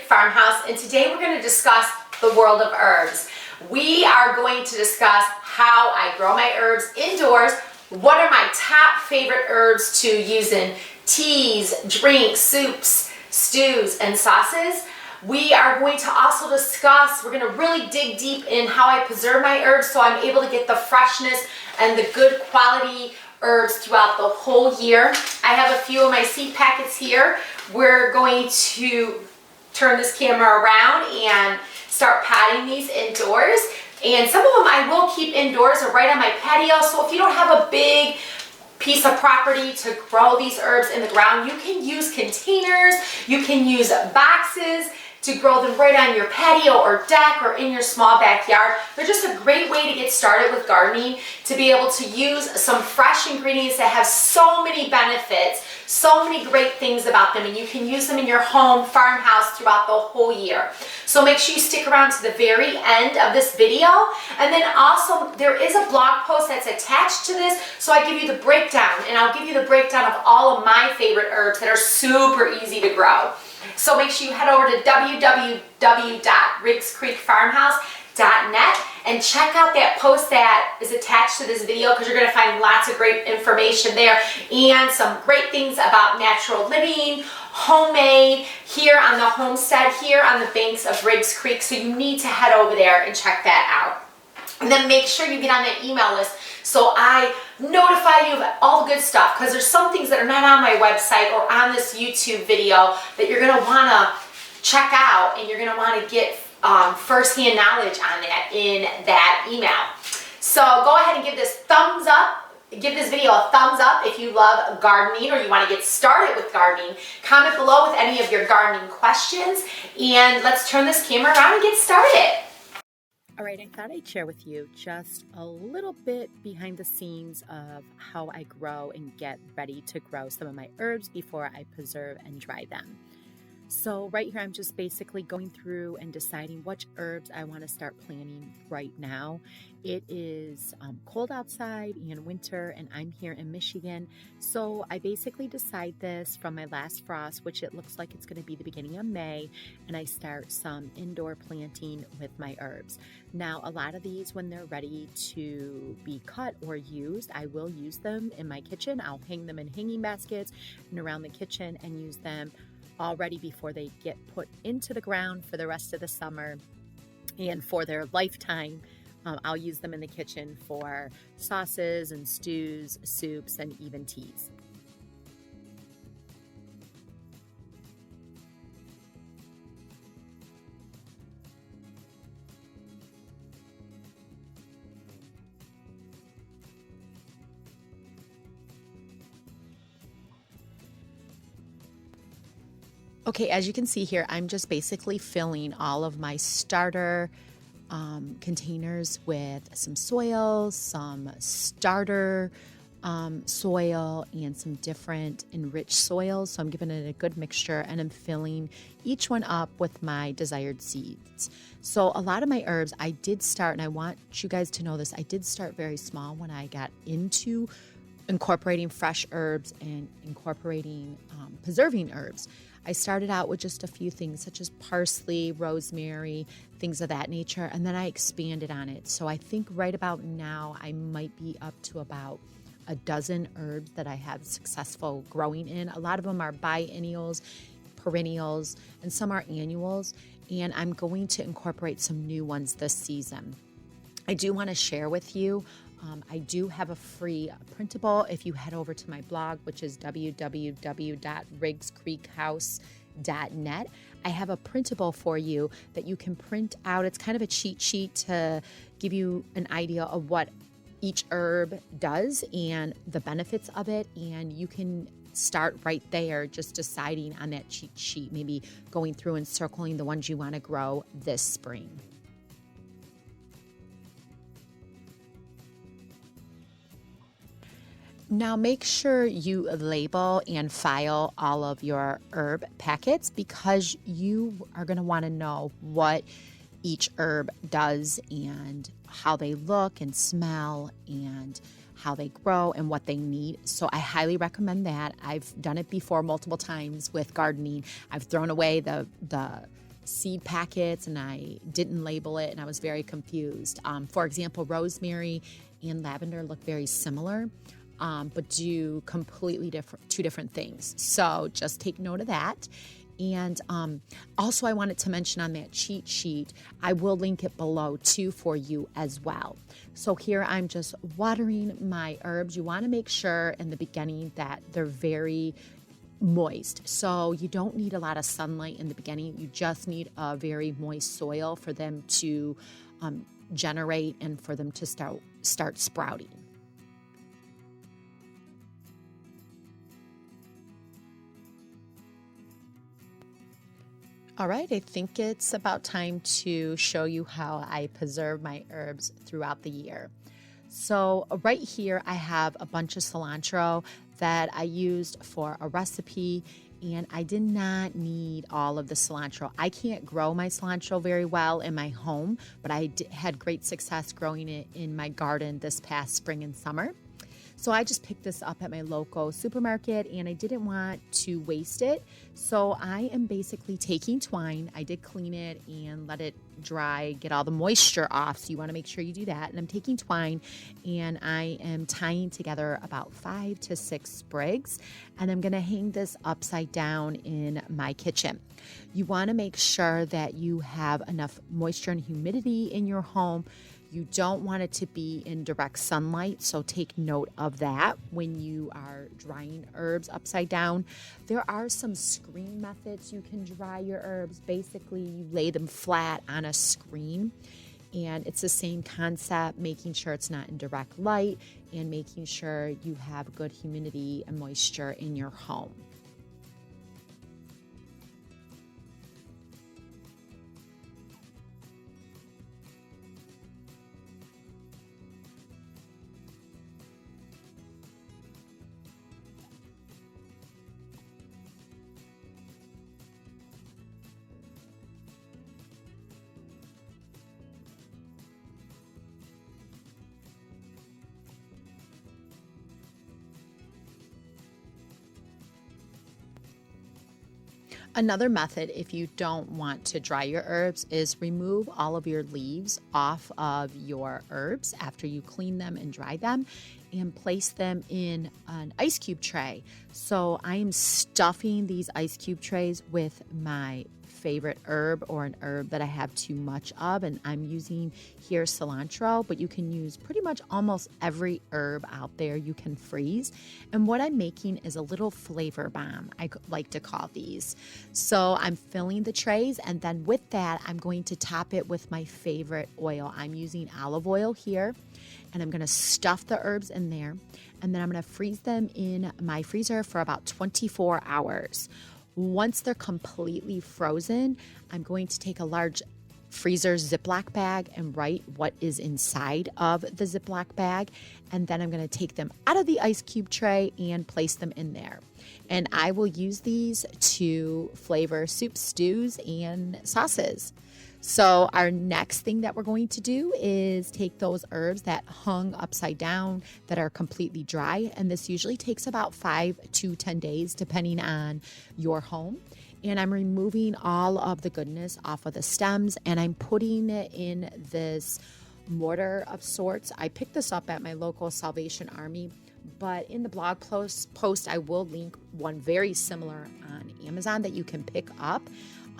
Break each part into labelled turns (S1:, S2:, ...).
S1: Farmhouse, and today we're going to discuss the world of herbs. We are going to discuss how I grow my herbs indoors, what are my top favorite herbs to use in teas, drinks, soups, stews, and sauces. We are going to also discuss, we're going to really dig deep in how I preserve my herbs so I'm able to get the freshness and the good quality herbs throughout the whole year. I have a few of my seed packets here. We're going to turn this camera around and start potting these indoors. And some of them I will keep indoors or right on my patio. So if you don't have a big piece of property to grow these herbs in the ground, you can use containers, you can use boxes to grow them right on your patio or deck or in your small backyard. They're just a great way to get started with gardening, to be able to use some fresh ingredients that have so many benefits, so many great things about them, and you can use them in your home, farmhouse throughout the whole year. So make sure you stick around to the very end of this video. And then also there is a blog post that's attached to this, so I give you the breakdown, and I'll give you the breakdown of all of my favorite herbs that are super easy to grow. So make sure you head over to www.riggscreekfarmhouse.net and check out that post that is attached to this video, because you're going to find lots of great information there and some great things about natural living, homemade, here on the homestead, here on the banks of Riggs Creek. So you need to head over there and check that out. And then make sure you get on that email list so I notify you of all the good stuff, because there's some things that are not on my website or on this YouTube video that you're going to want to check out, and you're going to want to get first-hand knowledge on that in that email. So go ahead and give this thumbs up. Give this video a thumbs up if you love gardening or you want to get started with gardening. Comment below with any of your gardening questions, and let's turn this camera around and get started.
S2: All right, I thought I'd share with you just a little bit behind the scenes of how I grow and get ready to grow some of my herbs before I preserve and dry them. So right here, I'm just basically going through and deciding which herbs I want to start planting right now. It is cold outside and winter, and I'm here in Michigan. So I basically decide this from my last frost, which it looks like it's going to be the beginning of May, and I start some indoor planting with my herbs. Now, a lot of these, when they're ready to be cut or used, I will use them in my kitchen. I'll hang them in hanging baskets and around the kitchen and use them already before they get put into the ground for the rest of the summer and for their lifetime. I'll use them in the kitchen for sauces and stews, soups, and even teas. Okay, as you can see here, I'm just basically filling all of my starter containers with some soil, some starter soil, and some different enriched soils. So I'm giving it a good mixture, and I'm filling each one up with my desired seeds. So a lot of my herbs, I did start, and I want you guys to know this, I did start very small when I got into incorporating fresh herbs and incorporating preserving herbs. I started out with just a few things such as parsley, rosemary, things of that nature, and then I expanded on it. So I think right about now I might be up to about a dozen herbs that I have successful growing in. A lot of them are biennials, perennials, and some are annuals, and I'm going to incorporate some new ones this season. I do want to share with you, I do have a free printable if you head over to my blog, which is www.riggscreekhouse.net. I have a printable for you that you can print out. It's kind of a cheat sheet to give you an idea of what each herb does and the benefits of it, and you can start right there just deciding on that cheat sheet, maybe going through and circling the ones you want to grow this spring. Now make sure you label and file all of your herb packets, because you are going to want to know what each herb does and how they look and smell and how they grow and what they need. So I highly recommend that. I've done it before multiple times with gardening. I've thrown away the seed packets and I didn't label it and I was very confused. For example, rosemary and lavender look very similar, but do completely two different things. So just take note of that. And also I wanted to mention on that cheat sheet, I will link it below too for you as well. So here I'm just watering my herbs. You want to make sure in the beginning that they're very moist. So you don't need a lot of sunlight in the beginning. You just need a very moist soil for them to generate and for them to start sprouting. All right, I think it's about time to show you how I preserve my herbs throughout the year. So right here, I have a bunch of cilantro that I used for a recipe, and I did not need all of the cilantro. I can't grow my cilantro very well in my home, but I had great success growing it in my garden this past spring and summer. So I just picked this up at my local supermarket and I didn't want to waste it. So I am basically taking twine. I did clean it and let it dry, get all the moisture off. So you want to make sure you do that. And I'm taking twine and I am tying together about 5 to 6 sprigs. And I'm going to hang this upside down in my kitchen. You want to make sure that you have enough moisture and humidity in your home. You don't want it to be in direct sunlight, so take note of that when you are drying herbs upside down. There are some screen methods you can dry your herbs. Basically, you lay them flat on a screen, and it's the same concept, making sure it's not in direct light and making sure you have good humidity and moisture in your home. Another method, if you don't want to dry your herbs, is remove all of your leaves off of your herbs after you clean them and dry them and place them in an ice cube tray. So I am stuffing these ice cube trays with my favorite herb or an herb that I have too much of, and I'm using here cilantro, but you can use pretty much almost every herb out there you can freeze. And what I'm making is a little flavor bomb, I like to call these. So I'm filling the trays, and then with that I'm going to top it with my favorite oil. I'm using olive oil here, and I'm going to stuff the herbs in there, and then I'm going to freeze them in my freezer for about 24 hours. Once they're completely frozen, I'm going to take a large freezer Ziploc bag and write what is inside of the Ziploc bag. And then I'm going to take them out of the ice cube tray and place them in there. And I will use these to flavor soups, stews, and sauces. So our next thing that we're going to do is take those herbs that hung upside down that are completely dry, and this usually takes about 5 to 10 days depending on your home. And I'm removing all of the goodness off of the stems, and I'm putting it in this mortar of sorts. I picked this up at my local Salvation Army, but in the blog post I will link one very similar on Amazon that you can pick up.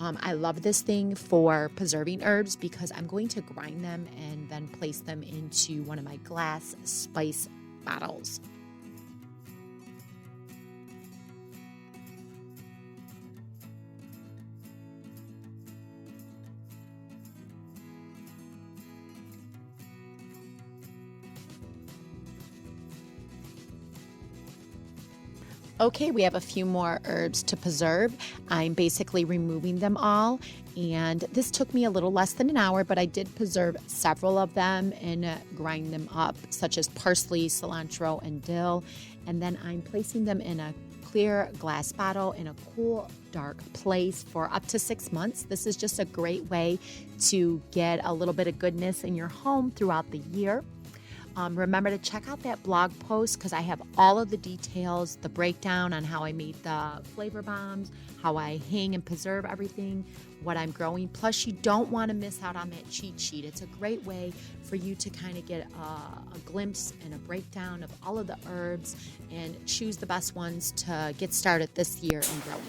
S2: I love this thing for preserving herbs because I'm going to grind them and then place them into one of my glass spice bottles. Okay, we have a few more herbs to preserve. I'm basically removing them all, and this took me a little less than an hour, but I did preserve several of them and grind them up, such as parsley, cilantro, and dill. And then I'm placing them in a clear glass bottle in a cool, dark place for up to 6 months. This is just a great way to get a little bit of goodness in your home throughout the year. Remember to check out that blog post because I have all of the details, the breakdown on how I made the flavor bombs, how I hang and preserve everything. what I'm growing. Plus, you don't want to miss out on that cheat sheet. It's a great way for you to kind of get a glimpse and a breakdown of all of the herbs and choose the best ones to get started this year in growing.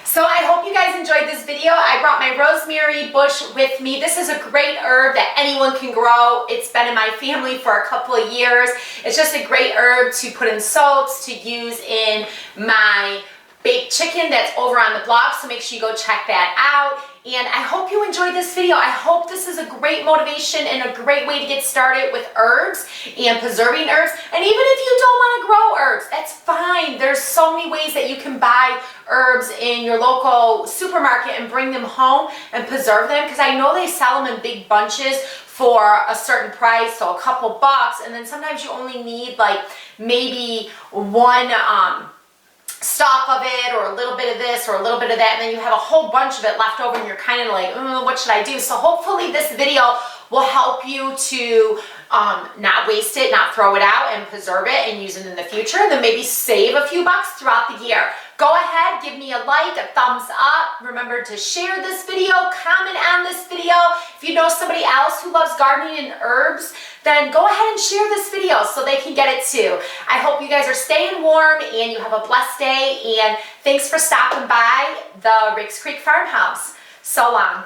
S1: So I hope you guys enjoyed this video. I brought my rosemary bush with me. This is a great herb that anyone can grow. It's been in my family for a couple of years. It's just a great herb to put in soaps, to use in my baked chicken that's over on the blog, so make sure you go check that out. And I hope you enjoyed this video. I hope this is a great motivation and a great way to get started with herbs and preserving herbs. And even if you don't want to grow herbs, that's fine. There's so many ways that you can buy herbs in your local supermarket and bring them home and preserve them, because I know they sell them in big bunches for a certain price, so a couple bucks, and then sometimes you only need like maybe one stalk of it, or a little bit of this or a little bit of that, and then you have a whole bunch of it left over and you're kind of like, what should I do? So hopefully this video will help you to not waste it, not throw it out, and preserve it and use it in the future, and then maybe save a few bucks throughout the year. Go ahead, give me a like, a thumbs up. Remember to share this video, comment on this video. If you know somebody else who loves gardening and herbs, then go ahead and share this video so they can get it too. I hope you guys are staying warm and you have a blessed day, and thanks for stopping by the Riggs Creek Farmhouse. So long.